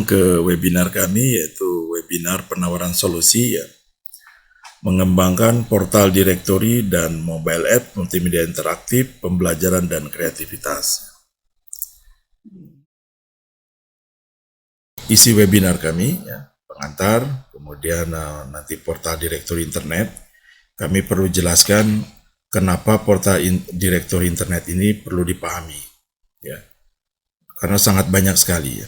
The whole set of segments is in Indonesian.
datang ke webinar kami, yaitu webinar penawaran solusi ya, mengembangkan portal direktori dan mobile app multimedia interaktif, pembelajaran dan kreativitas. Isi webinar kami ya, pengantar, kemudian nanti portal direktori internet. Kami perlu jelaskan kenapa portal direktori internet ini perlu dipahami ya. Karena sangat banyak sekali ya.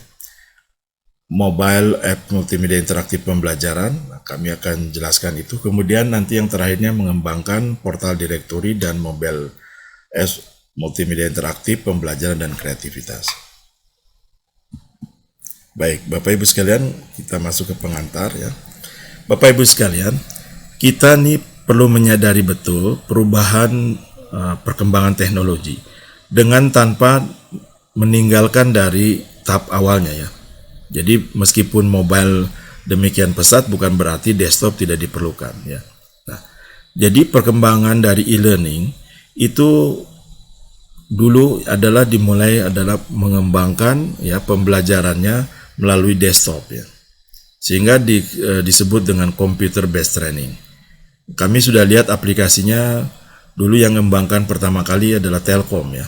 Mobile app multimedia interaktif pembelajaran, kami akan jelaskan itu. Kemudian nanti yang terakhirnya mengembangkan portal direktori dan mobile app multimedia interaktif pembelajaran dan kreativitas. Baik, Bapak Ibu sekalian, kita masuk ke pengantar ya. Bapak Ibu sekalian, kita nih perlu menyadari betul perubahan perkembangan teknologi dengan tanpa meninggalkan dari tahap awalnya ya. Jadi meskipun mobile demikian pesat bukan berarti desktop tidak diperlukan ya. Nah, jadi perkembangan dari e-learning itu dulu dimulai adalah mengembangkan ya pembelajarannya melalui desktop ya. Sehingga disebut dengan computer based training. Kami sudah lihat aplikasinya dulu yang mengembangkan pertama kali adalah Telkom ya.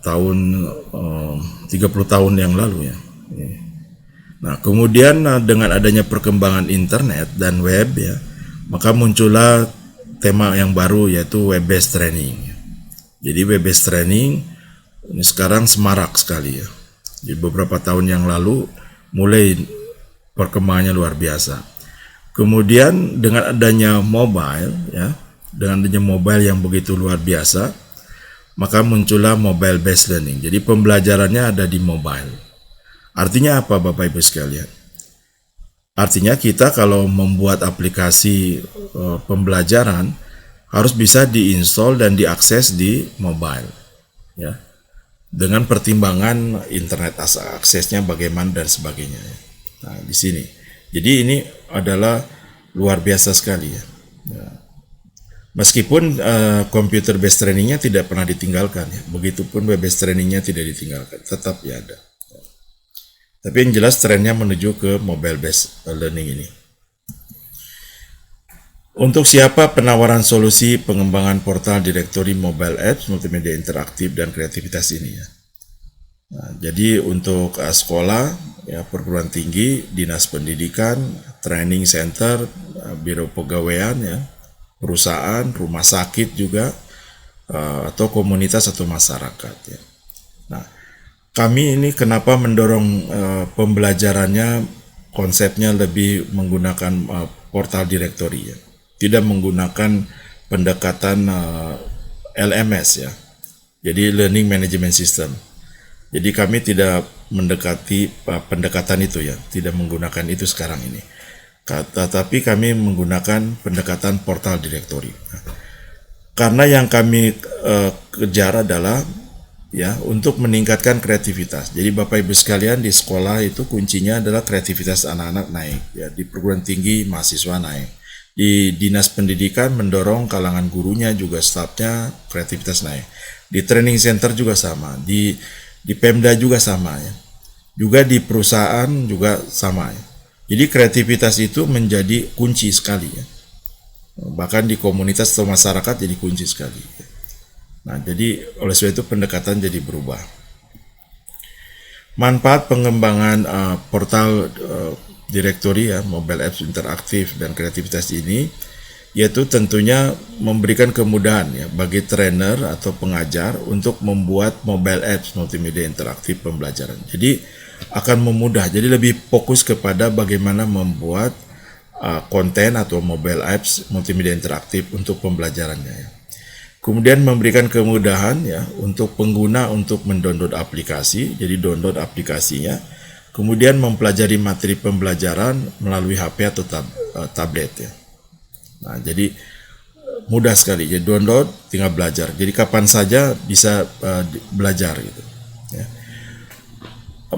Tahun 30 tahun yang lalu ya. Nah, kemudian dengan adanya perkembangan internet dan web ya, maka muncullah tema yang baru yaitu web based training. Jadi web based training ini sekarang semarak sekali ya. Di beberapa tahun yang lalu mulai perkembangannya luar biasa. Kemudian dengan adanya mobile ya, dengan adanya mobile yang begitu luar biasa, maka muncullah mobile based learning. Jadi pembelajarannya ada di mobile. Artinya apa Bapak Ibu sekalian? Artinya kita kalau membuat aplikasi pembelajaran harus bisa diinstal dan diakses di mobile ya. Dengan pertimbangan internet aksesnya bagaimana dan sebagainya. Nah, di sini. Jadi ini adalah luar biasa sekali ya. Meskipun computer based trainingnya tidak pernah ditinggalkan ya, begitupun web based trainingnya tidak ditinggalkan, tetap ya ada. Tapi yang jelas trennya menuju ke mobile based learning ini. Untuk siapa penawaran solusi pengembangan portal direktori mobile apps multimedia interaktif dan kreativitas ini ya. Nah, jadi untuk sekolah ya, perguruan tinggi, dinas pendidikan, training center, biro pegawaian ya, perusahaan, rumah sakit juga, atau komunitas atau masyarakat ya. Nah, kami ini kenapa mendorong pembelajarannya konsepnya lebih menggunakan portal direktori ya, tidak menggunakan pendekatan LMS ya, jadi Learning Management System. Jadi kami tidak mendekati pendekatan itu ya, tidak menggunakan itu sekarang ini. Tetapi kami menggunakan pendekatan portal direktori. Karena yang kami kejar adalah ya untuk meningkatkan kreativitas. Jadi Bapak Ibu sekalian di sekolah itu kuncinya adalah kreativitas anak-anak naik ya, di perguruan tinggi mahasiswa naik. Di dinas pendidikan mendorong kalangan gurunya juga stafnya kreativitas naik. Di training center juga sama, di Pemda juga sama ya. Juga di perusahaan juga sama ya. Jadi kreativitas itu menjadi kunci sekali ya. Bahkan di komunitas atau masyarakat jadi kunci sekali. Nah, jadi oleh sebab itu pendekatan jadi berubah. Manfaat pengembangan portal direktori ya, mobile apps interaktif dan kreativitas ini yaitu tentunya memberikan kemudahan ya bagi trainer atau pengajar untuk membuat mobile apps multimedia interaktif pembelajaran. Jadi akan memudah, jadi lebih fokus kepada bagaimana membuat konten atau mobile apps multimedia interaktif untuk pembelajarannya ya. Kemudian memberikan kemudahan ya untuk pengguna untuk mendownload aplikasi, jadi download aplikasinya. Kemudian mempelajari materi pembelajaran melalui HP atau tablet ya. Nah, jadi mudah sekali, jadi download tinggal belajar. Jadi kapan saja bisa belajar gitu. Ya.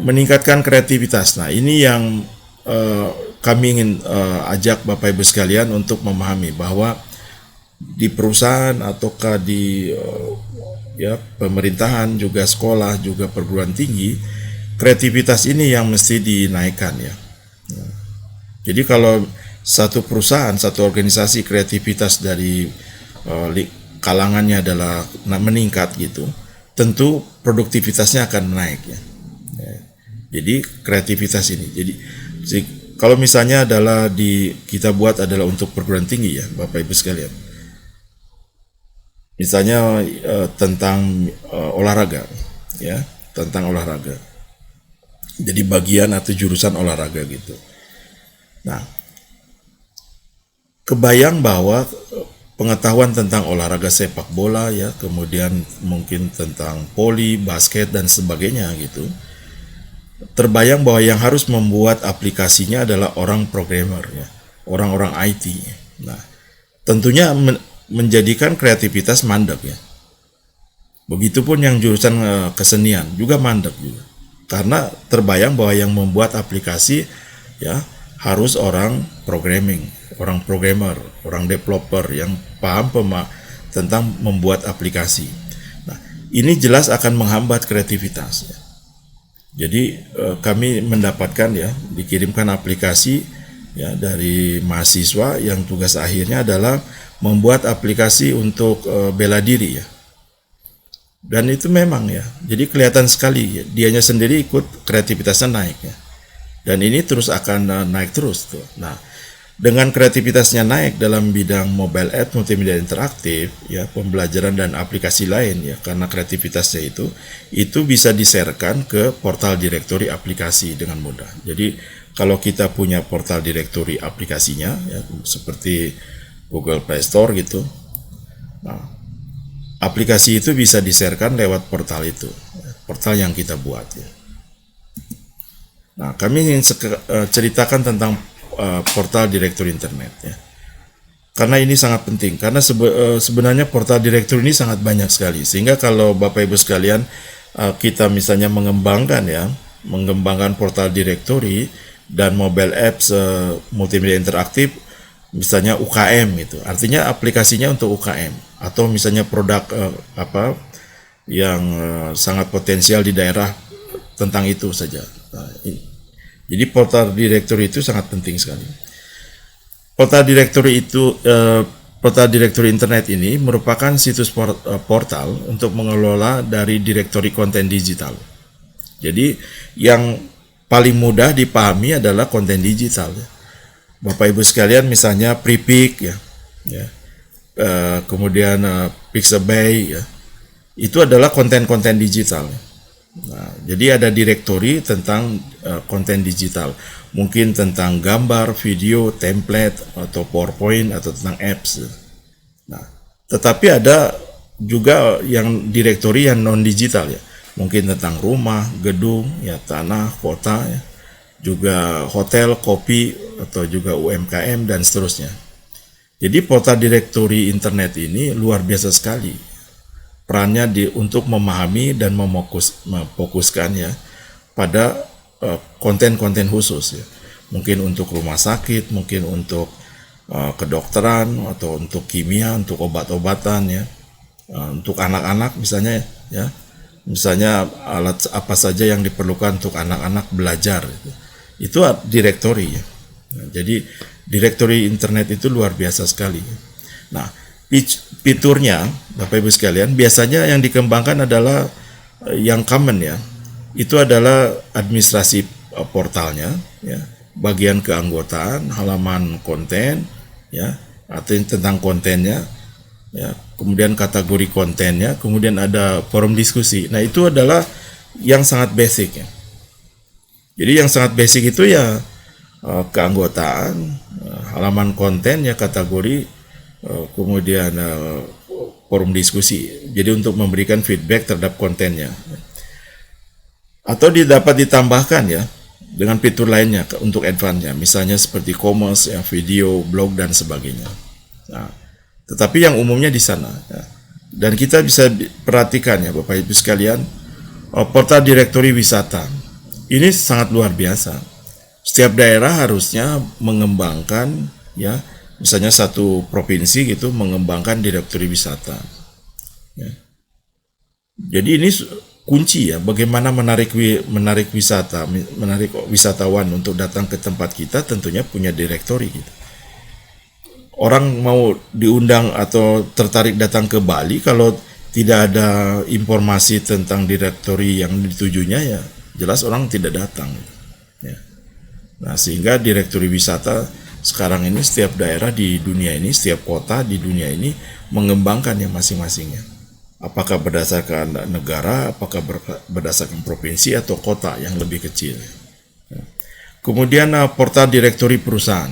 Meningkatkan kreativitas. Nah, ini yang kami ingin ajak Bapak Ibu sekalian untuk memahami bahwa di perusahaan ataukah di pemerintahan juga sekolah juga perguruan tinggi kreativitas ini yang mesti dinaikkan ya. Jadi kalau satu perusahaan, satu organisasi kreativitas dari kalangannya adalah meningkat gitu, tentu produktivitasnya akan naik ya. Jadi kreativitas ini. Jadi kalau misalnya adalah kita buat adalah untuk perguruan tinggi ya, Bapak Ibu sekalian. Misalnya tentang olahraga ya, tentang olahraga. Jadi bagian atau jurusan olahraga gitu. Nah, kebayang bahwa pengetahuan tentang olahraga sepak bola ya, kemudian mungkin tentang voli, basket dan sebagainya gitu. Terbayang bahwa yang harus membuat aplikasinya adalah orang programmer ya, orang-orang IT. Nah, tentunya menjadikan kreativitas mandek ya. Begitupun yang jurusan kesenian juga mandek juga. Karena terbayang bahwa yang membuat aplikasi ya harus orang programming, orang programmer, orang developer yang paham tentang membuat aplikasi. Nah, ini jelas akan menghambat kreativitas ya. Jadi kami mendapatkan ya, dikirimkan aplikasi ya dari mahasiswa yang tugas akhirnya adalah membuat aplikasi untuk bela diri ya. Dan itu memang ya, jadi kelihatan sekali ya, dianya sendiri ikut kreativitasnya naik ya. Dan ini terus akan naik terus tuh. Nah, dengan kreativitasnya naik dalam bidang mobile app, multimedia interaktif, ya pembelajaran dan aplikasi lain ya, karena kreativitasnya itu bisa di-sharekan ke portal direktori aplikasi dengan mudah. Jadi kalau kita punya portal direktori aplikasinya, ya seperti Google Play Store gitu, nah aplikasi itu bisa di-sharekan lewat portal itu, portal yang kita buat ya. Nah, kami ingin ceritakan tentang portal direktori internet ya. Karena ini sangat penting, karena sebenarnya portal direktori ini sangat banyak sekali, sehingga kalau Bapak Ibu sekalian kita misalnya mengembangkan portal direktori dan mobile apps multimedia interaktif, misalnya UKM gitu, artinya aplikasinya untuk UKM, atau misalnya produk yang sangat potensial di daerah tentang itu saja. Nah, jadi portal direktori itu sangat penting sekali. Portal direktori internet ini merupakan situs portal untuk mengelola dari direktori konten digital. Jadi yang paling mudah dipahami adalah konten digital. Bapak Ibu sekalian, misalnya Pripik ya, kemudian Pixabay ya, itu adalah konten-konten digital. Nah, jadi ada direktori tentang konten digital, mungkin tentang gambar, video, template, atau PowerPoint, atau tentang apps. Nah, tetapi ada juga yang direktori yang non digital ya, mungkin tentang rumah, gedung, ya tanah, kota, ya, juga hotel, kopi, atau juga UMKM dan seterusnya. Jadi portal direktori internet ini luar biasa sekali. Perannya untuk memahami dan memfokuskan ya pada konten-konten khusus ya. Mungkin untuk rumah sakit, mungkin untuk kedokteran, atau untuk kimia, untuk obat-obatan ya. Untuk anak-anak misalnya ya. Misalnya alat apa saja yang diperlukan untuk anak-anak belajar gitu. Itu direktori ya. Nah, jadi direktori internet itu luar biasa sekali. Nah, fiturnya Bapak Ibu sekalian, biasanya yang dikembangkan adalah yang common ya. Itu adalah administrasi portalnya ya, bagian keanggotaan, halaman konten ya, atau tentang kontennya ya, kemudian kategori kontennya, kemudian ada forum diskusi. Nah, itu adalah yang sangat basic ya. Jadi yang sangat basic itu ya keanggotaan, halaman konten ya, kategori, kemudian forum diskusi. Jadi untuk memberikan feedback terhadap kontennya. Atau dapat ditambahkan ya dengan fitur lainnya untuk advance-nya, misalnya seperti commerce, ya, video, blog dan sebagainya. Nah, tetapi yang umumnya di sana. Ya. Dan kita bisa perhatikan ya Bapak Ibu sekalian, portal direktori wisata ini sangat luar biasa. Setiap daerah harusnya mengembangkan ya. Misalnya satu provinsi gitu mengembangkan direktori wisata. Ya. Jadi ini kunci ya, bagaimana menarik wisatawan untuk datang ke tempat kita, tentunya punya direktori gitu. Orang mau diundang atau tertarik datang ke Bali, kalau tidak ada informasi tentang direktori yang ditujunya, ya jelas orang tidak datang ya. Nah, sehingga direktori wisata sekarang ini setiap daerah di dunia ini, setiap kota di dunia ini mengembangkan yang masing-masingnya. Apakah berdasarkan negara, apakah berdasarkan provinsi atau kota yang lebih kecil. Kemudian portal direktori perusahaan.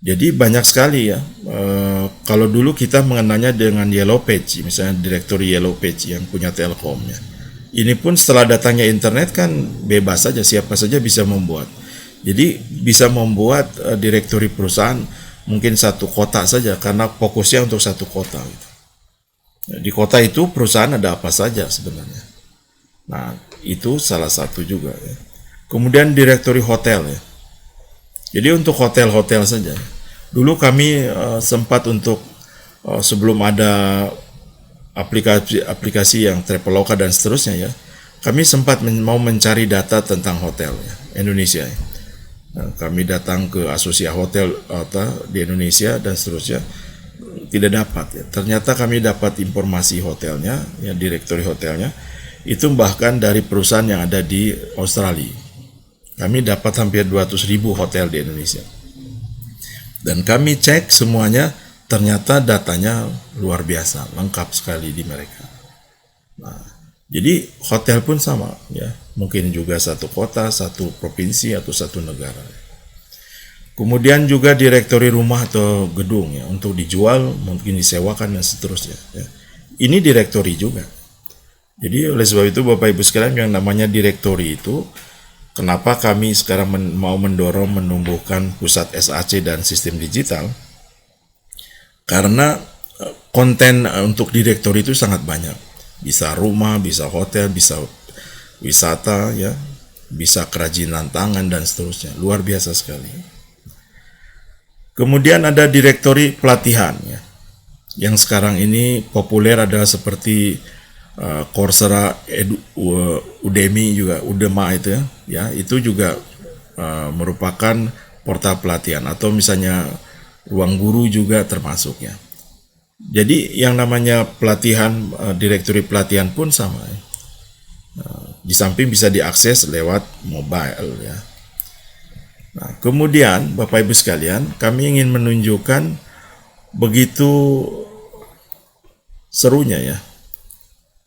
Jadi banyak sekali ya. Kalau dulu kita mengenalnya dengan Yellow Page, misalnya direktori Yellow Page yang punya Telkom ya. Ini pun setelah datangnya internet kan bebas saja, siapa saja bisa membuat. Jadi bisa membuat direktori perusahaan mungkin satu kota saja, karena fokusnya untuk satu kota gitu. Di kota itu perusahaan ada apa saja sebenarnya. Nah, itu salah satu juga ya. Kemudian direktori hotel ya. Jadi untuk hotel-hotel saja. Dulu kami sempat untuk sebelum ada aplikasi yang Traveloka dan seterusnya ya, kami sempat mau mencari data tentang hotel ya, Indonesia ya. Nah, kami datang ke asosiasi hotel di Indonesia dan seterusnya, tidak dapat ya. Ternyata kami dapat informasi hotelnya, ya direktori hotelnya itu bahkan dari perusahaan yang ada di Australia. Kami dapat hampir 200.000 hotel di Indonesia. Dan kami cek semuanya, ternyata datanya luar biasa, lengkap sekali di mereka. Nah, jadi hotel pun sama ya, mungkin juga satu kota, satu provinsi atau satu negara. Kemudian juga direktori rumah atau gedung ya, untuk dijual, mungkin disewakan dan seterusnya ya. Ini direktori juga. Jadi oleh sebab itu Bapak Ibu sekalian, yang namanya direktori itu, kenapa kami sekarang mau mendorong menumbuhkan pusat SAC dan sistem digital? Karena konten untuk direktori itu sangat banyak. Bisa rumah, bisa hotel, bisa wisata ya, bisa kerajinan tangan dan seterusnya. Luar biasa sekali. Kemudian ada direktori pelatihan ya. Yang sekarang ini populer adalah seperti Coursera, Udemy juga, Udema itu ya, itu juga merupakan portal pelatihan, atau misalnya Ruang Guru juga termasuk ya. Jadi yang namanya pelatihan, direktori pelatihan pun sama ya. Di samping bisa diakses lewat mobile ya. Nah, kemudian Bapak Ibu sekalian, kami ingin menunjukkan begitu serunya ya.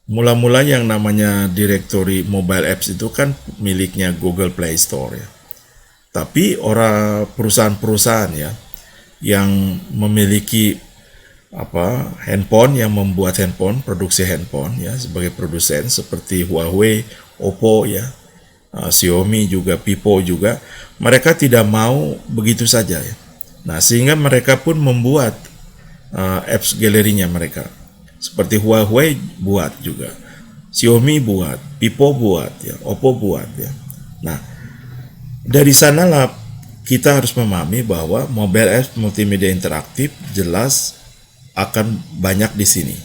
Mula-mula yang namanya direktori mobile apps itu kan miliknya Google Play Store ya. Tapi orang perusahaan-perusahaan ya yang memiliki handphone, yang membuat handphone, produksi handphone ya, sebagai produsen seperti Huawei, Oppo ya, Xiaomi juga, Vivo juga, mereka tidak mau begitu saja ya. Nah, sehingga mereka pun membuat apps galerinya mereka. Seperti Huawei buat juga, Xiaomi buat, Vivo buat ya, Oppo buat ya. Nah, dari sanalah kita harus memahami bahwa mobile apps multimedia interaktif jelas akan banyak di sini.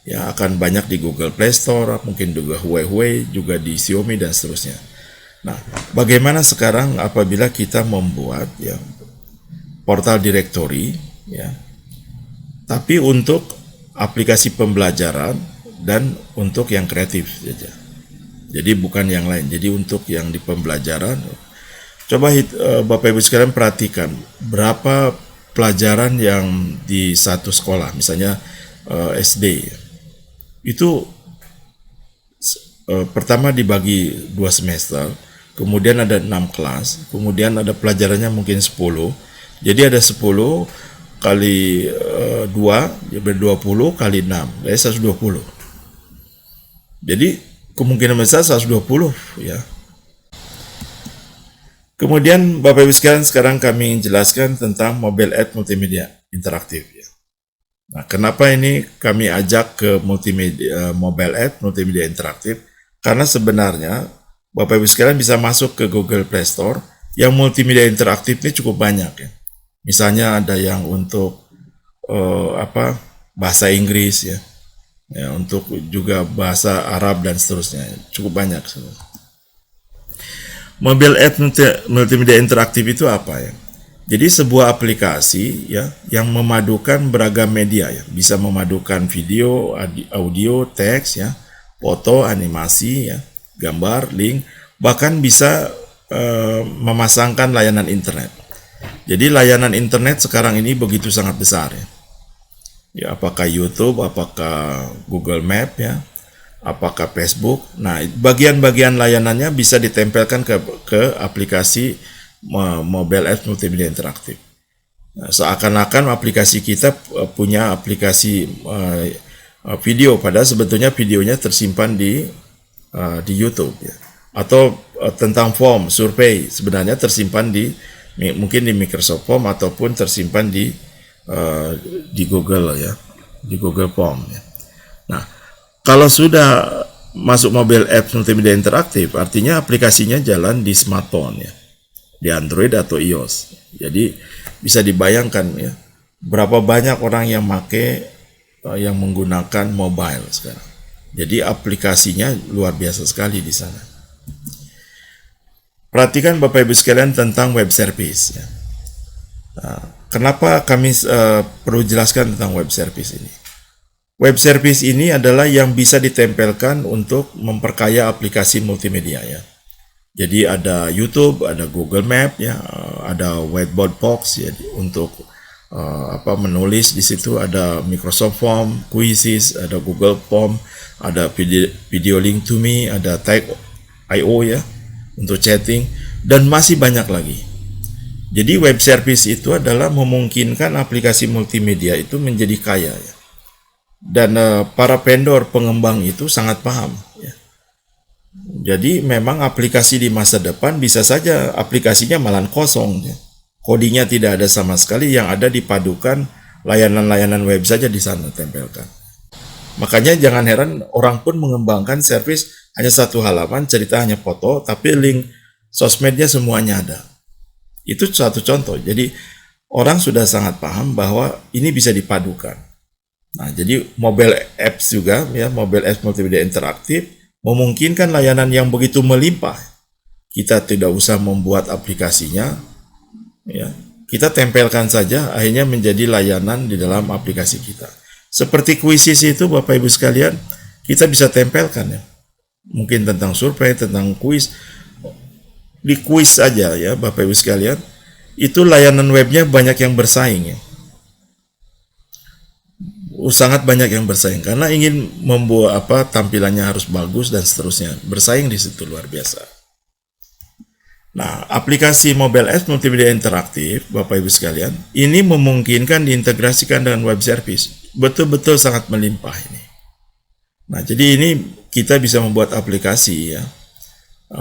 Ya, akan banyak di Google Play Store, mungkin juga Huawei, juga di Xiaomi dan seterusnya. Nah, bagaimana sekarang apabila kita membuat ya portal direktori ya, tapi untuk aplikasi pembelajaran dan untuk yang kreatif saja. Jadi bukan yang lain. Jadi untuk yang di pembelajaran, coba Bapak Ibu sekalian perhatikan berapa pelajaran yang di satu sekolah, misalnya SD. Itu pertama dibagi 2 semester, kemudian ada 6 kelas, kemudian ada pelajarannya mungkin 10. Jadi ada 10 kali 2, ya 20 kali 6, jadi 120. Jadi kemungkinan besar 120 ya. Kemudian Bapak Ibu sekalian, sekarang kami jelaskan tentang mobile app multimedia interaktif ya. Nah, kenapa ini kami ajak ke mobile app multimedia interaktif? Karena sebenarnya Bapak Ibu sekalian bisa masuk ke Google Play Store, yang multimedia interaktif ini cukup banyak ya. Misalnya ada yang untuk bahasa Inggris ya, ya, untuk juga bahasa Arab dan seterusnya, cukup banyak. Mobile app multimedia interaktif itu apa ya? Jadi sebuah aplikasi ya yang memadukan beragam media ya, bisa memadukan video, audio, teks ya, foto, animasi ya, gambar, link, bahkan bisa memasangkan layanan internet. Jadi layanan internet sekarang ini begitu sangat besar ya. Ya, apakah YouTube, apakah Google Map ya, apakah Facebook. Nah, bagian-bagian layanannya bisa ditempelkan ke aplikasi mobile apps multimedia interaktif. Nah, seakan-akan aplikasi kita punya aplikasi video, padahal sebetulnya videonya tersimpan di YouTube ya. Atau tentang form, survei sebenarnya tersimpan mungkin di Microsoft Form ataupun tersimpan di Google ya, di Google Form ya. Nah, kalau sudah masuk mobile apps multimedia interaktif, artinya aplikasinya jalan di smartphone ya, di Android atau iOS. Jadi bisa dibayangkan ya, berapa banyak orang yang yang menggunakan mobile sekarang. Jadi aplikasinya luar biasa sekali di sana. Perhatikan Bapak Ibu sekalian tentang web service ya. Nah, kenapa kami perlu jelaskan tentang web service ini? Web service ini adalah yang bisa ditempelkan untuk memperkaya aplikasi multimedia ya. Jadi ada YouTube, ada Google Map ya, ada whiteboard box ya untuk menulis di situ, ada Microsoft Form, Quizzes, ada Google Form, ada video link to me, ada Type.io ya untuk chatting, dan masih banyak lagi. Jadi web service itu adalah memungkinkan aplikasi multimedia itu menjadi kaya ya. Dan para vendor pengembang itu sangat paham ya. Jadi memang aplikasi di masa depan bisa saja aplikasinya malah kosong ya. Codingnya tidak ada sama sekali, yang ada dipadukan layanan-layanan web saja di sana tempelkan. Makanya jangan heran orang pun mengembangkan service hanya satu halaman, cerita hanya foto, tapi link sosmednya semuanya ada. Itu satu contoh. Jadi orang sudah sangat paham bahwa ini bisa dipadukan. Nah, jadi mobile apps juga ya, mobile apps multimedia interaktif memungkinkan layanan yang begitu melimpah. Kita tidak usah membuat aplikasinya ya. Kita tempelkan saja, akhirnya menjadi layanan di dalam aplikasi kita. Seperti Quizzes itu Bapak Ibu sekalian, kita bisa tempelkan ya. Mungkin tentang survei, tentang kuis, di kuis saja ya Bapak Ibu sekalian, itu layanan webnya banyak yang bersaing ya. Sangat banyak yang bersaing karena ingin membuat tampilannya harus bagus dan seterusnya. Bersaing di situ luar biasa. Nah, aplikasi mobile apps multimedia interaktif Bapak Ibu sekalian, ini memungkinkan diintegrasikan dengan web service. Betul-betul sangat melimpah ini. Nah, jadi ini kita bisa membuat aplikasi ya,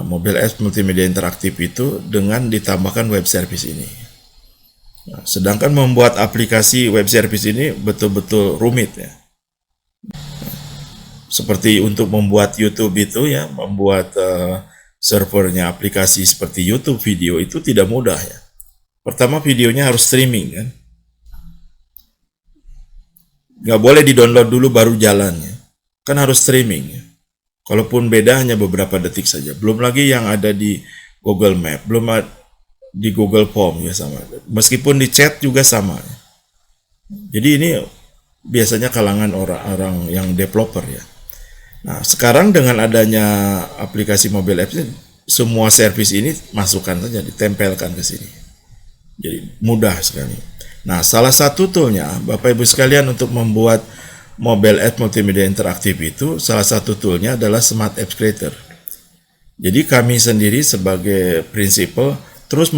mobile apps multimedia interaktif itu dengan ditambahkan web service ini. Nah, sedangkan membuat aplikasi web service ini betul-betul rumit ya. Seperti untuk membuat YouTube itu ya, membuat servernya aplikasi seperti YouTube video itu tidak mudah ya. Pertama videonya harus streaming kan. Nggak boleh di-download dulu baru jalannya. Kan harus streaming ya. Kalaupun beda hanya beberapa detik saja. Belum lagi yang ada di Google Map, belum di Google Form juga sama. Meskipun di chat juga sama. Jadi ini biasanya kalangan orang-orang yang developer ya. Nah, sekarang dengan adanya aplikasi mobile apps ini, semua service ini masukkan saja, ditempelkan ke sini. Jadi mudah sekali. Nah, salah satu toolnya Bapak Ibu sekalian untuk membuat mobile apps multimedia interaktif itu, salah satu toolnya adalah Smart Apps Creator. Jadi kami sendiri sebagai prinsipal terus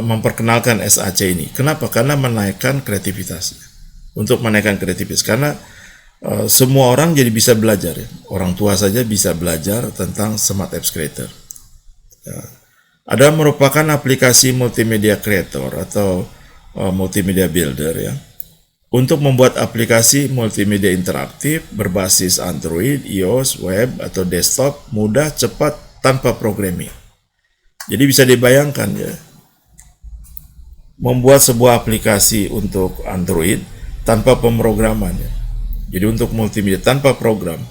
memperkenalkan SAC ini. Kenapa? Karena menaikkan kreativitas. Untuk menaikkan kreativitas, karena semua orang jadi bisa belajar ya. Orang tua saja bisa belajar tentang Smart Apps Creator ya. Ada merupakan aplikasi multimedia creator atau multimedia builder ya, untuk membuat aplikasi multimedia interaktif berbasis Android, iOS, web atau desktop, mudah, cepat, tanpa programming. Jadi bisa dibayangkan ya, membuat sebuah aplikasi untuk Android tanpa pemrograman ya. Jadi untuk multimedia tanpa program,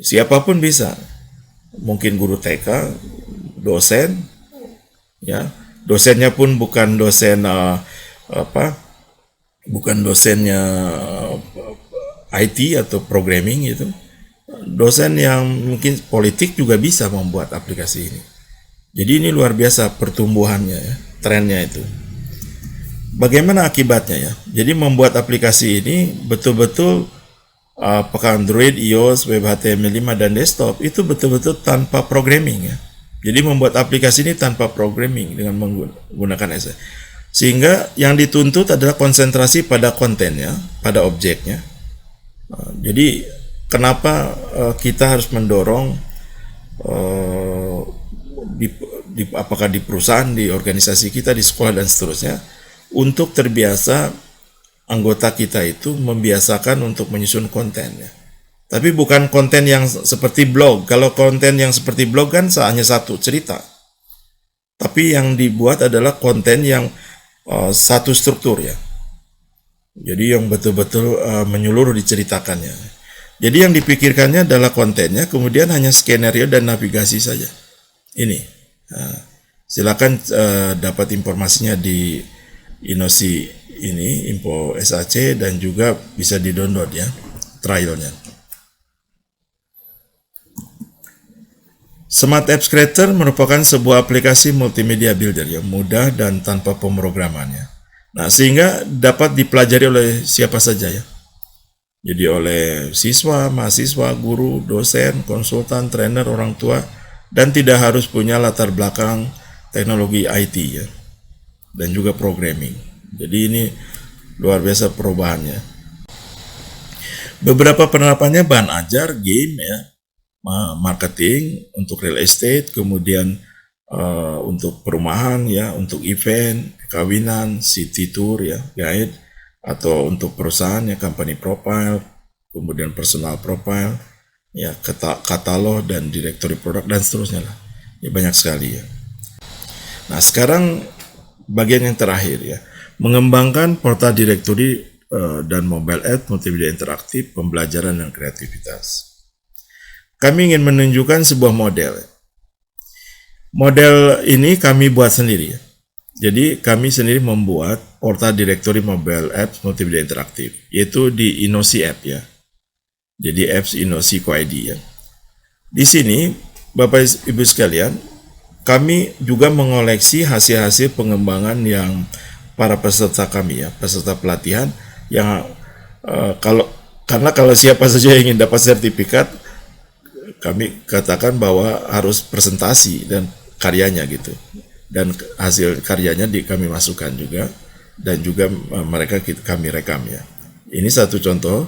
siapapun bisa. Mungkin guru TK, dosen, ya. Dosennya pun bukan dosen bukan dosennya IT atau programming gitu. Dosen yang mungkin politik juga bisa membuat aplikasi ini. Jadi ini luar biasa pertumbuhannya ya, trennya itu. Bagaimana akibatnya ya? Jadi membuat aplikasi ini betul-betul apakah Android, iOS, web HTML5 dan desktop itu betul-betul tanpa programming ya. Jadi membuat aplikasi ini tanpa programming dengan menggunakan SE. Sehingga yang dituntut adalah konsentrasi pada kontennya, pada objeknya. Jadi kenapa kita harus mendorong apakah di perusahaan, di organisasi kita, di sekolah dan seterusnya, untuk terbiasa anggota kita itu membiasakan untuk menyusun konten ya. Tapi bukan konten yang seperti blog. Kalau konten yang seperti blog kan hanya satu cerita. Tapi yang dibuat adalah konten yang satu struktur ya. Jadi yang betul-betul menyeluruh diceritakannya. Jadi yang dipikirkannya adalah kontennya, kemudian hanya skenario dan navigasi saja. Ini. Silakan dapat informasinya di Inosi ini, info SAC, dan juga bisa di-download ya, trialnya. Smart Apps Creator merupakan sebuah aplikasi multimedia builder yang mudah dan tanpa pemrogramannya. Nah, sehingga dapat dipelajari oleh siapa saja ya. Jadi oleh siswa, mahasiswa, guru, dosen, konsultan, trainer, orang tua, dan tidak harus punya latar belakang teknologi IT ya, dan juga programming. Jadi ini luar biasa perubahannya. Beberapa penerapannya bahan ajar, game ya, marketing, untuk real estate, kemudian untuk perumahan ya, untuk event, kawinan, city tour ya, guide, atau untuk perusahaan ya, company profile, kemudian personal profile ya, katalog dan directory produk dan seterusnya lah. Ya, banyak sekali ya. Nah, sekarang bagian yang terakhir ya, mengembangkan portal directory dan mobile app multimedia interaktif, pembelajaran dan kreativitas. Kami ingin menunjukkan sebuah model. Model ini kami buat sendiri. Jadi kami sendiri membuat portal directory mobile apps multimedia interaktif, yaitu di Inosi App ya. Jadi apps Inosi Co-ID ya. Di sini Bapak Ibu sekalian, kami juga mengoleksi hasil-hasil pengembangan yang para peserta kami ya, peserta pelatihan yang karena kalau siapa saja yang ingin dapat sertifikat, kami katakan bahwa harus presentasi dan karyanya gitu, dan hasil karyanya kami masukkan juga, dan juga mereka kami rekam ya. Ini satu contoh.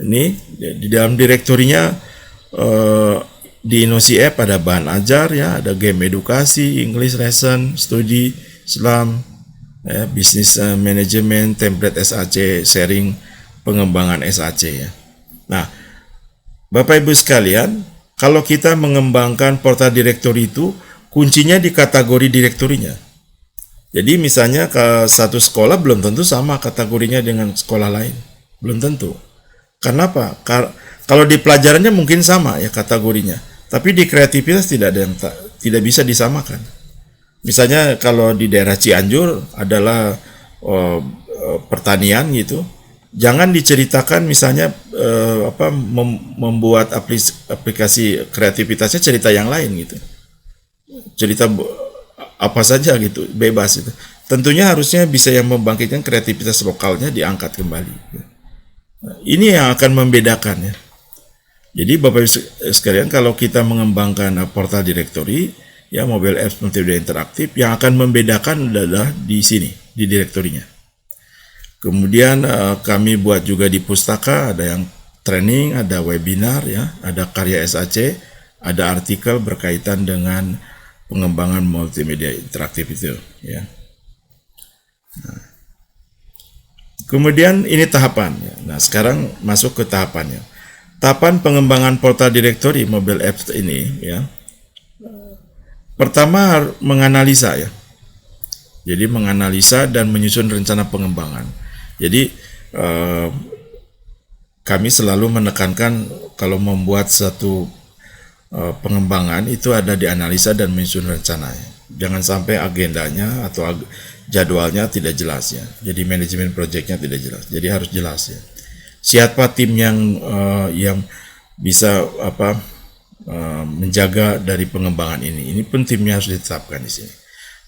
Ini di dalam direktorinya di Inosi App ada bahan ajar ya, ada game edukasi, English lesson, studi Islam, ya, bisnis manajemen, template SAC, sharing pengembangan SAC ya. Nah, Bapak Ibu sekalian, kalau kita mengembangkan portal directory itu, kuncinya di kategori direktorinya. Jadi misalnya ke satu sekolah belum tentu sama kategorinya dengan sekolah lain. Belum tentu. Karena apa? Kalau di pelajarannya mungkin sama ya kategorinya. Tapi di kreativitas tidak ada yang tidak bisa disamakan. Misalnya kalau di daerah Cianjur adalah pertanian gitu. Jangan diceritakan misalnya membuat aplikasi kreativitasnya cerita yang lain gitu. Cerita apa saja gitu, bebas itu. Tentunya harusnya bisa yang membangkitkan kreativitas lokalnya diangkat kembali. Ini yang akan membedakan ya. Jadi Bapak Ibu sekalian, kalau kita mengembangkan portal directory ya, mobile apps multimedia interaktif, yang akan membedakan adalah di sini, di direktorinya. Kemudian kami buat juga di pustaka, ada yang training, ada webinar ya, ada karya SAC, ada artikel berkaitan dengan pengembangan multimedia interaktif itu ya. Nah, kemudian ini tahapan. Nah, sekarang masuk ke tahapannya. Tahapan pengembangan portal directory mobile apps ini ya. Pertama menganalisa ya. Jadi menganalisa dan menyusun rencana pengembangan. Jadi kami selalu menekankan kalau membuat satu pengembangan itu ada di analisa dan menyusun rencananya. Jangan sampai agendanya atau jadwalnya tidak jelas ya. Jadi manajemen proyeknya tidak jelas. Jadi harus jelas ya. Siapa tim yang bisa menjaga dari pengembangan ini. Ini pun timnya harus ditetapkan di sini.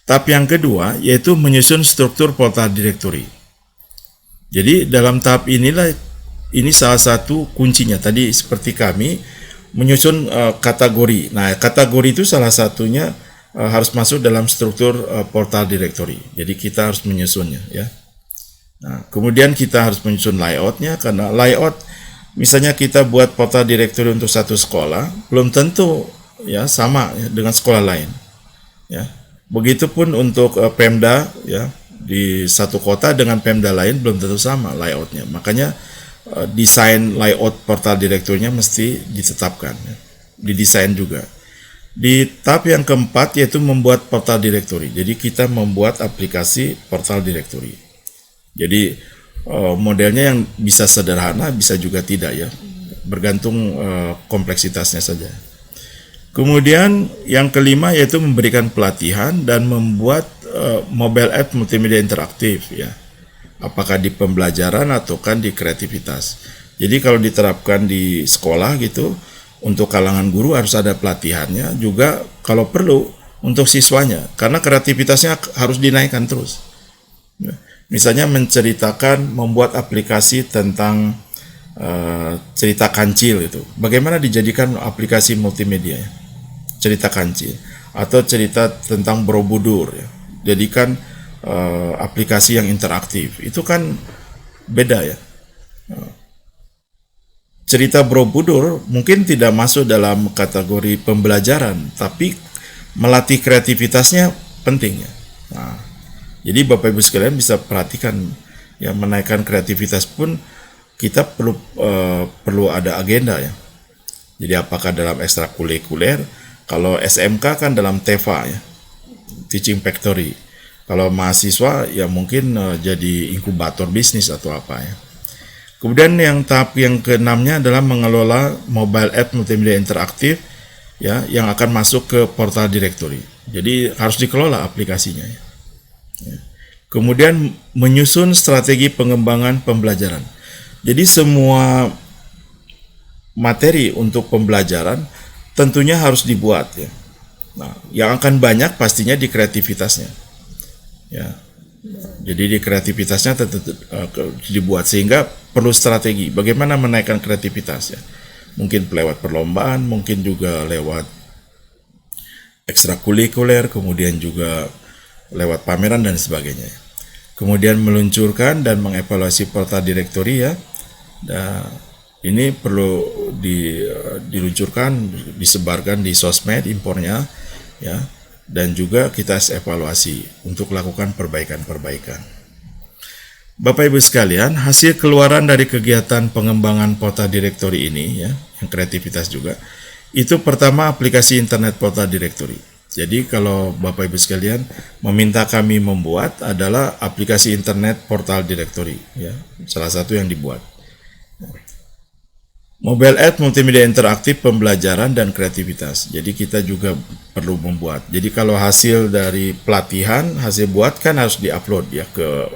Tahap yang kedua yaitu menyusun struktur portal directory. Jadi dalam tahap inilah ini salah satu kuncinya. Tadi seperti kami menyusun kategori. Nah, kategori itu salah satunya harus masuk dalam struktur portal directory. Jadi kita harus menyusunnya ya. Nah, kemudian kita harus menyusun layoutnya, karena layout misalnya kita buat portal directory untuk satu sekolah belum tentu ya sama ya, dengan sekolah lain. Ya. Begitupun untuk Pemda ya, di satu kota dengan Pemda lain belum tentu sama layoutnya. Makanya desain layout portal directory-nya mesti ditetapkan, ya. Didesain juga. Di tahap yang keempat yaitu membuat portal directory. Jadi kita membuat aplikasi portal directory. Jadi modelnya yang bisa sederhana, bisa juga tidak ya, bergantung kompleksitasnya saja. Kemudian yang kelima yaitu memberikan pelatihan dan membuat mobile app multimedia interaktif ya. Apakah di pembelajaran atau kan di kreativitas. Jadi kalau diterapkan di sekolah gitu, untuk kalangan guru harus ada pelatihannya, juga kalau perlu untuk siswanya, karena kreativitasnya harus dinaikkan terus. Misalnya menceritakan, membuat aplikasi tentang cerita kancil itu. Bagaimana dijadikan aplikasi multimedia ya? Cerita kancil. Atau cerita tentang Borobudur ya. Jadikan aplikasi yang interaktif, itu kan beda ya. Cerita Borobudur mungkin tidak masuk dalam kategori pembelajaran, tapi melatih kreativitasnya penting ya. Nah, jadi Bapak Ibu sekalian bisa perhatikan ya, menaikkan kreativitas pun kita perlu ada agenda ya. Jadi apakah dalam ekstrakurikuler, kalau SMK kan dalam TEFA ya, Teaching Factory. Kalau mahasiswa ya mungkin jadi inkubator bisnis atau apa ya. Kemudian yang tahap yang keenamnya adalah mengelola mobile app multimedia interaktif ya, yang akan masuk ke portal directory. Jadi harus dikelola aplikasinya ya. Kemudian menyusun strategi pengembangan pembelajaran. Jadi semua materi untuk pembelajaran tentunya harus dibuat ya. Nah, yang akan banyak pastinya di kreativitasnya. Ya, jadi di kreativitasnya tentu dibuat, sehingga perlu strategi bagaimana menaikkan kreativitas ya. Mungkin lewat perlombaan, mungkin juga lewat ekstrakurikuler, kemudian juga lewat pameran dan sebagainya. Kemudian meluncurkan dan mengevaluasi portal directory ya. Nah, ini perlu diluncurkan, disebarkan di sosmed impornya ya. Dan juga kita evaluasi untuk lakukan perbaikan-perbaikan. Bapak Ibu sekalian, hasil keluaran dari kegiatan pengembangan portal directory ini ya, yang kreativitas juga, itu pertama aplikasi internet portal directory. Jadi kalau Bapak Ibu sekalian meminta kami membuat adalah aplikasi internet portal directory ya, salah satu yang dibuat. Mobile app multimedia interaktif pembelajaran dan kreativitas. Jadi kita juga perlu membuat. Jadi kalau hasil dari pelatihan, hasil buat kan harus diupload ya ke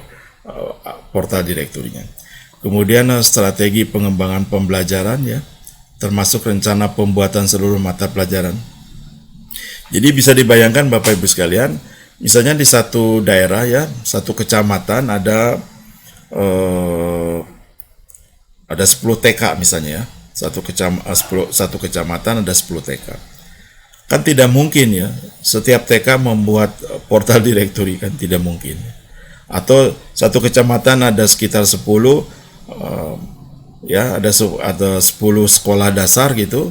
portal directory-nya. Kemudian strategi pengembangan pembelajaran ya, termasuk rencana pembuatan seluruh mata pelajaran. Jadi bisa dibayangkan Bapak Ibu sekalian, misalnya di satu daerah ya, satu kecamatan ada 10 TK misalnya ya. Satu kecamatan ada 10 TK. Kan tidak mungkin ya, setiap TK membuat portal directory, kan tidak mungkin. Atau satu kecamatan ada sekitar 10 ya, ada 10 sekolah dasar gitu.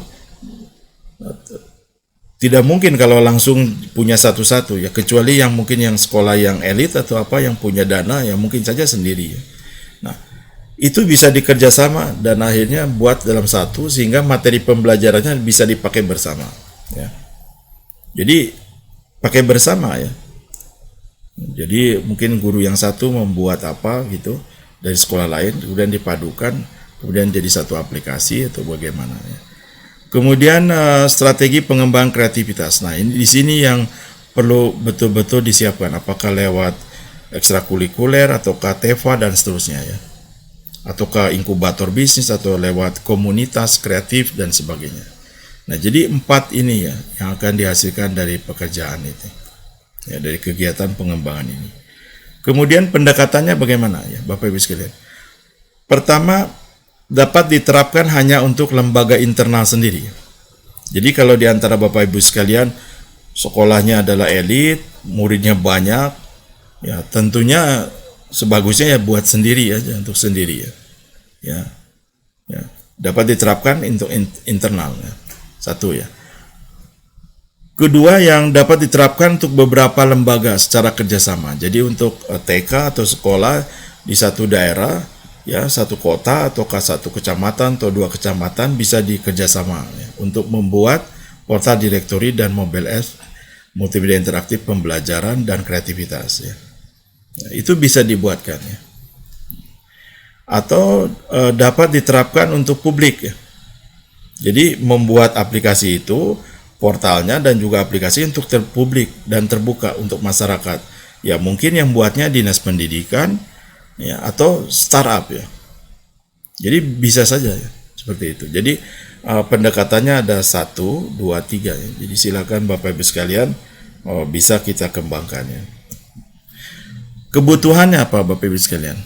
Tidak mungkin kalau langsung punya satu-satu ya, kecuali yang mungkin yang sekolah yang elit atau apa yang punya dana ya mungkin saja sendiri ya. Nah, itu bisa dikerjasama dan akhirnya buat dalam satu sehingga materi pembelajarannya bisa dipakai bersama ya. Jadi pakai bersama ya. Jadi mungkin guru yang satu membuat apa gitu dari sekolah lain, kemudian dipadukan, kemudian jadi satu aplikasi atau bagaimana ya. Kemudian strategi pengembangan kreativitas. Nah, ini di sini yang perlu betul-betul disiapkan, apakah lewat ekstrakurikuler atau KTEVA dan seterusnya ya, atau ke inkubator bisnis atau lewat komunitas kreatif dan sebagainya. Nah, jadi 4 ini ya yang akan dihasilkan dari pekerjaan itu ya, dari kegiatan pengembangan ini. Kemudian pendekatannya bagaimana ya Bapak Ibu sekalian? Pertama, dapat diterapkan hanya untuk lembaga internal sendiri. Jadi kalau di antara Bapak Ibu sekalian sekolahnya adalah elit, muridnya banyak, ya tentunya sebagusnya ya buat sendiri aja, untuk sendiri ya. Ya, dapat diterapkan untuk internal ya. Satu ya. Kedua, yang dapat diterapkan untuk beberapa lembaga secara kerjasama. Jadi untuk TK atau sekolah di satu daerah, ya satu kota atau satu kecamatan atau 2 kecamatan bisa dikerjasama ya, untuk membuat portal direktori dan mobile apps multimedia interaktif pembelajaran dan kreativitas ya. Nah, itu bisa dibuatkan ya. Atau dapat diterapkan untuk publik ya. Jadi membuat aplikasi itu, portalnya dan juga aplikasi untuk publik dan terbuka untuk masyarakat. Ya mungkin yang buatnya dinas pendidikan ya, atau startup ya. Jadi bisa saja ya, seperti itu. Jadi pendekatannya ada 1, 2, 3 ya. Jadi silakan Bapak Ibu sekalian bisa kita kembangkan ya. Kebutuhannya apa Bapak Ibu sekalian?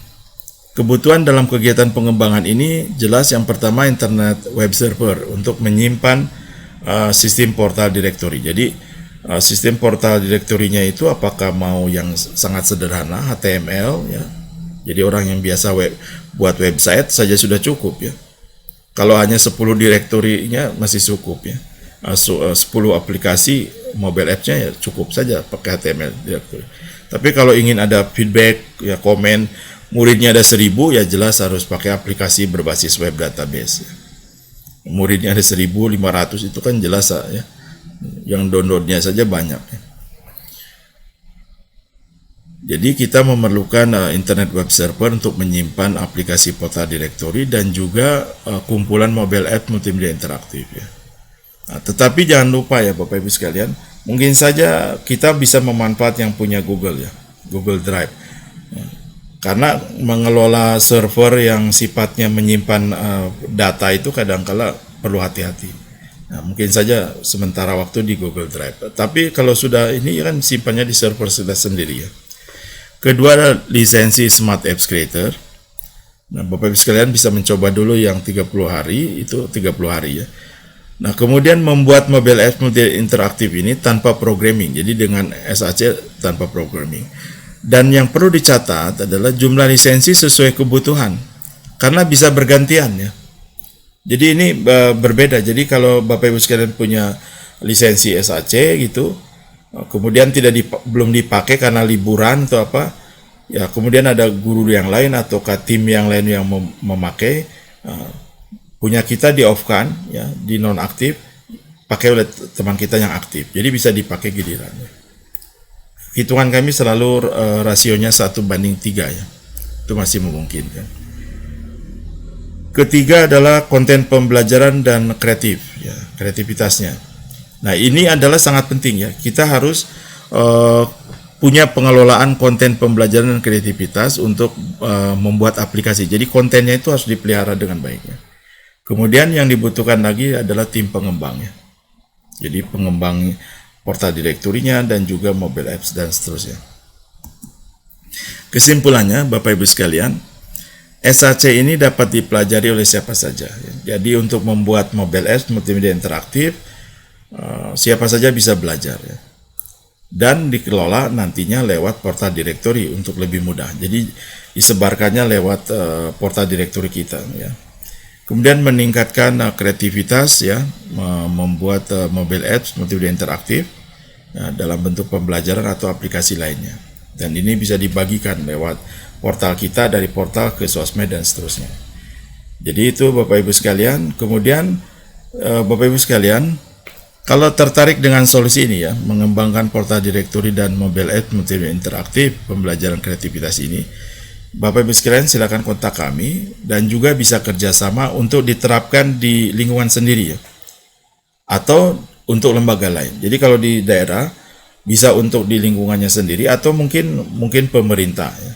Kebutuhan dalam kegiatan pengembangan ini jelas yang pertama internet web server untuk menyimpan sistem portal directory. Jadi sistem portal directory-nya itu apakah mau yang sangat sederhana HTML ya. Jadi orang yang biasa buat website saja sudah cukup ya. Kalau hanya 10 direktorinya masih cukup ya. 10 aplikasi mobile apps-nya ya cukup saja pakai HTML directory. Tapi kalau ingin ada feedback ya, komen, muridnya ada 1000 ya jelas harus pakai aplikasi berbasis web database ya. Muridnya ada 1500 itu kan jelas ya. Yang downloadnya saja banyak ya. Jadi kita memerlukan internet web server untuk menyimpan aplikasi portal directory dan juga kumpulan mobile app multimedia interaktif ya. Nah, tetapi jangan lupa ya Bapak Ibu sekalian, mungkin saja kita bisa memanfaat yang punya Google ya, Google Drive. Ya. Karena mengelola server yang sifatnya menyimpan data itu kadang-kala perlu hati-hati. Nah, mungkin saja sementara waktu di Google Drive. Tapi kalau sudah ini kan simpannya di server sudah sendiri ya. Kedua adalah lisensi Smart Apps Creator. Nah, Bapak Ibu sekalian bisa mencoba dulu yang 30 hari, itu 30 hari ya. Nah, kemudian membuat mobile apps multimedia interaktif ini tanpa programming. Jadi dengan SAC tanpa programming. Dan yang perlu dicatat adalah jumlah lisensi sesuai kebutuhan. Karena bisa bergantian ya. Jadi ini berbeda. Jadi kalau Bapak Ibu sekalian punya lisensi SAC gitu, kemudian belum dipakai karena liburan atau apa, ya kemudian ada guru yang lain atau tim yang lain yang memakai, punya kita di off kan, ya di nonaktif, pakai oleh teman kita yang aktif. Jadi bisa dipakai giliran. Hitungan kami selalu rasionya 1:3 ya, itu masih memungkinkan. Ketiga adalah konten pembelajaran dan kreatif, ya kreativitasnya. Nah ini adalah sangat penting ya, kita harus punya pengelolaan konten pembelajaran dan kreativitas untuk membuat aplikasi. Jadi kontennya itu harus dipelihara dengan baik ya. Kemudian yang dibutuhkan lagi adalah tim pengembangnya. Jadi pengembang portal direktorinya dan juga mobile apps dan seterusnya. Kesimpulannya Bapak Ibu sekalian, SAC ini dapat dipelajari oleh siapa saja. Jadi untuk membuat mobile apps multimedia interaktif, siapa saja bisa belajar ya. Dan dikelola nantinya lewat portal directory untuk lebih mudah. Jadi disebarkannya lewat portal directory kita ya. Kemudian meningkatkan kreativitas ya, membuat mobile apps multimedia interaktif ya, dalam bentuk pembelajaran atau aplikasi lainnya. Dan ini bisa dibagikan lewat portal kita, dari portal ke sosmed dan seterusnya. Jadi itu Bapak Ibu sekalian. Kemudian Bapak Ibu sekalian, kalau tertarik dengan solusi ini ya, mengembangkan portal directory dan mobile app multimedia interaktif pembelajaran kreativitas ini, Bapak Ibu sekalian silakan kontak kami dan juga bisa kerjasama untuk diterapkan di lingkungan sendiri ya, atau untuk lembaga lain. Jadi kalau di daerah bisa untuk di lingkungannya sendiri atau mungkin pemerintah ya.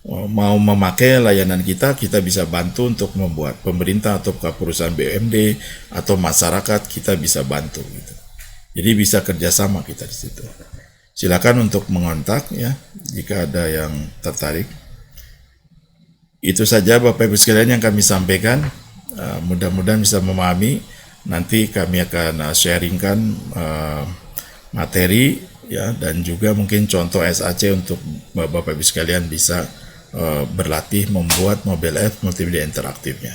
Mau memakai layanan kita bisa bantu untuk membuat pemerintah atau perusahaan BUMD atau masyarakat kita bisa bantu gitu. Jadi bisa kerjasama kita di situ. Silakan untuk mengontak ya jika ada yang tertarik. Itu saja Bapak Ibu sekalian yang kami sampaikan. Mudah-mudahan bisa memahami. Nanti kami akan sharingkan materi ya dan juga mungkin contoh SAC untuk Bapak Ibu sekalian bisa berlatih membuat mobile app multimedia interaktifnya.